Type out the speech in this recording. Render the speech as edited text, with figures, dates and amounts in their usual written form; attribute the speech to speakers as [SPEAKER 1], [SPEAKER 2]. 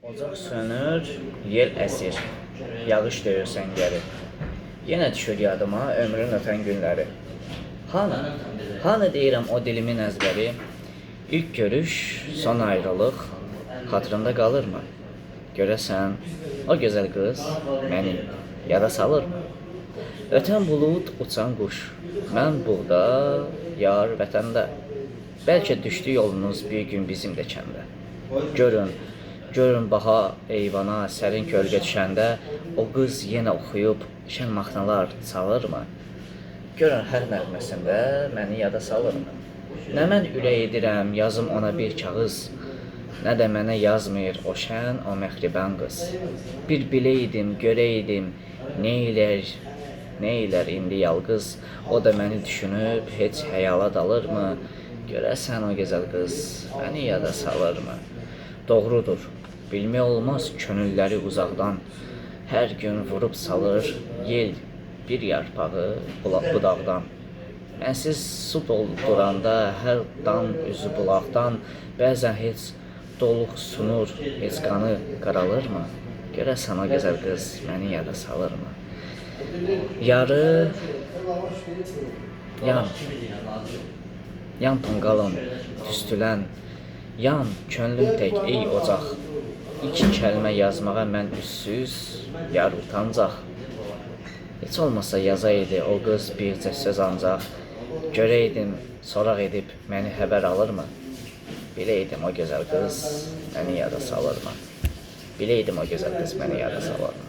[SPEAKER 1] Ocaq sönür, yel əsir, yağış döyür səngəri. Yenə düşür yadıma ömrün ötən günləri. Hanı deyirəm o dilimin əzbəri, İlk görüş, son ayrılıq, xatırında qalırmı? Görəsən, o gözəl qız məni yada salırmı? Ötən bulud, uçan quş, mən burada, yar vətəndə. Bəlkə düşdü yolunuz bir gün bizim də kəndə. Görün baha eyvana, sərin kölgə düşəndə o qız yenə oxuyub şən mahnılar çalırmı? Görün hər nəğməsində məni yada salırmı? Nə mən ürək edirəm, yazım ona bir kağız, nə də mənə yazmır o şən, o məhribən qız. Bir biləydim, görəydim, neylər indi yalqız, o da məni düşünüb, heç həyala dalırmı? Görəsən o gözəl qız məni yada salırmı? Doğrudur, bilmək olmaz könülləri uzaqdan, hər gün vurub salır yel bir yarpağı budaqdan. Mənsiz su dolduranda hər dan üzü bulaqdan, bəzən heç doluq sunur, heç qanı qaralırmı? Görəsən o gözəl qız məni yada salırmı? Yarı yan tonqalım, tüstülən, yan könlüm tək ey ocaq. İki kəlmə yazmağa mən üssüz, yar utancaq. Heç olmasa yazaydı o qız bircə söz ancaq, görəydim, soraq edib məni xəbər alırmı? Biləydim o gözəl qız məni yada salırmı? Biləydim o gözəl qız məni yada salırmı?